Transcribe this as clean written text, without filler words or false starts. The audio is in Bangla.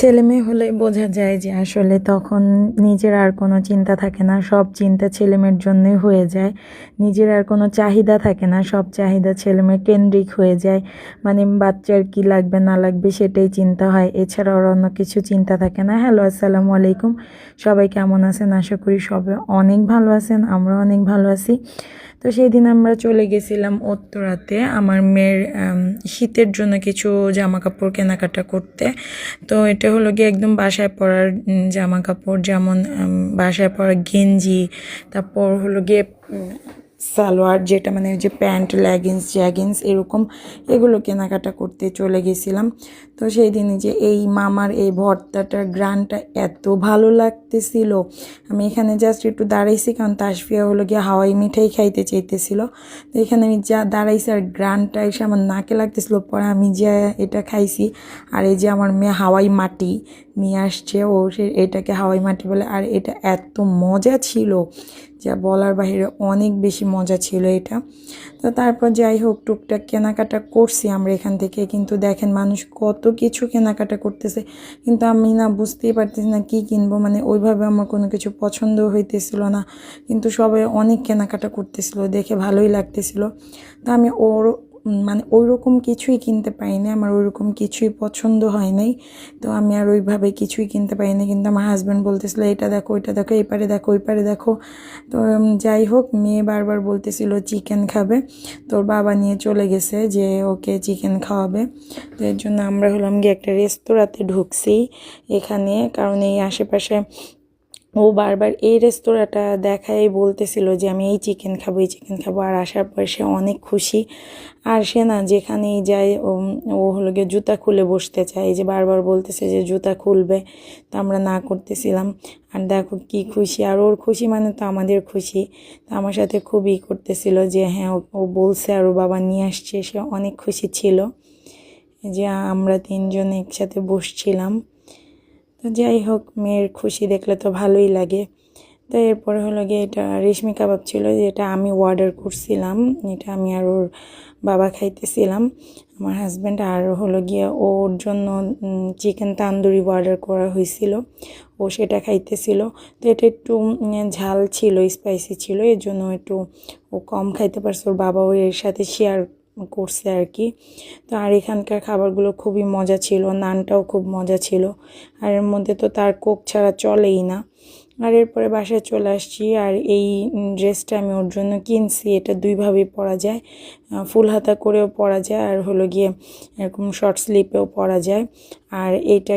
ছেলে মেয়ে হলে বোঝা যায় যে আসলে তখন নিজের আর কোনো চিন্তা থাকে না, সব চিন্তা ছেলে মেয়ের জন্যই হয়ে যায়। নিজের আর কোনো চাহিদা থাকে না, সব চাহিদা ছেলে মেয়ে কেন্দ্রিক হয়ে যায়। মানে বাচ্চার কি লাগবে না লাগবে সেটাই চিন্তা হয়, এছাড়া আর অন্য কিছু চিন্তা থাকে না। হ্যালো, আসসালামু আলাইকুম। সবাই কেমন আছেন? আশা করি সবাই অনেক ভালো আছেন, আমরা অনেক ভালো আছি। তো সেই দিন আমরা চলে গেছিলাম উত্তরাতে আমার মেয়ের শীতের জন্য কিছু জামা কাপড় কেনাকাটা করতে। তো এটা হলো গিয়ে একদম বাসায় পরার জামা কাপড়, যেমন বাসায় পরা গেঞ্জি, তারপর হলো গিয়ে সালোয়ার, যেটা মানে যে প্যান্ট, লেগিংস, জ্যাগিংস এরকম, এগুলো কেনাকাটা করতে চলে গেছিলাম। তো সেই দিনই যে এই মামার এই ভর্তাটার গ্রানটা এত ভালো লাগতেছিল, আমি এখানে জাস্ট একটু দাঁড়াইছি, কারণ তাসফিয়া হলো গিয়ে হাওয়াই মিঠাই খাইতে চাইতেছিল। তো এখানে আমি যা দাঁড়াইছি আর গ্রানটা এসে আমার নাকে লাগতেছিল, পরে আমি যে এটা খাইছি। আর এই যে আমার মেয়ে হাওয়াই মাটি নিয়ে আসছে, ও সে এটাকে হাওয়াই মাটি বলে, আর এটা এত মজা ছিল যা বলার বাইরে, অনেক বেশি মজা ছিল এটা। তো তারপর যাই হোক টুকটাক কেনাকাটা করছি আমরা এখান থেকে, কিন্তু দেখেন মানুষ কত কিছু কেনাকাটা করতেছে, কিন্তু আমি না বুঝতেই পারতেছি না কি কিনবো। মানে ওইভাবে আমার কোনো কিছু পছন্দ হইতেছিল না, কিন্তু সবাই অনেক কেনাকাটা করতেছিল দেখে ভালোই লাগতেছিল। তো আমি মানে ওই রকম কিছুই কিনতে পারিনি, আমার ওই রকম কিছুই পছন্দ হয় নাই। তো আমি আর ওইভাবে কিছুই কিনতে পারিনি, কিন্তু আমার হাজব্যান্ড বলতেছিল এটা দেখো, ওইটা দেখো, এই পারে দেখো, ওই পারে দেখো। তো যাই হোক মেয়ে বারবার বলতেছিল চিকেন খাবে, তোর বাবা নিয়ে চলে গেছে যে ওকে চিকেন খাওয়াবে। তো এর জন্য আমরা হলাম গিয়ে একটা রেস্তোরাঁতে ঢুকছি এখানে, কারণ এই আশেপাশে ও বারবার এই রেস্তোরাঁটা দেখাই বলতেছিল যে আমি এই চিকেন খাবো, এই চিকেন খাবো। আর আসার পর সে অনেক খুশি, আর সে না যেখানেই যায় ও হলো গিয়ে জুতা খুলে বসতে চায়, এই যে বারবার বলতেছে যে জুতা খুলবে, তো আমরা না করতেছিলাম। আর দেখো কি খুশি, আর ওর খুশি মানে তো আমাদের খুশি। তো আমার সাথে খুবই করতেছিল যে হ্যাঁ ও বলছে আর ওর বাবা নিয়ে আসছে, সে অনেক খুশি ছিল যে আমরা তিনজন একসাথে বসছিলাম। তো যাই হোক মেয়ের খুশি দেখলে তো ভালোই লাগে। তো এরপরে হলো গিয়ে এটা রেশমি কাবাব ছিল, যেটা আমি অর্ডার করছিলাম, এটা আমি আর ওর বাবা খাইতেছিলাম, আমার হাজব্যান্ড। আর হলো গিয়ে ওর জন্য চিকেন তান্দুরি অর্ডার করা হয়েছিল, ও সেটা খাইতেছিল। তো এটা একটু ঝাল ছিল, স্পাইসি ছিল, এর জন্য একটু ও কম খাইতে পারছে, ওর বাবাও এর সাথে শেয়ার করছে আর কি। তো আর এখানকার খাবারগুলো খুবই মজা ছিল, নানটাও খুব মজা ছিল, আর এর মধ্যে তো তার কোক ছাড়া চলেই না। আর এরপরে বাসায় চলে আসছি, আর এই ড্রেসটা আমি ওর জন্য কিনছি, এটা দুইভাবেই পরা যায়, ফুল হাতা করেও পরা যায়, আর হলো গিয়ে এরকম শর্ট স্লিপেও পরা যায়। আর এইটা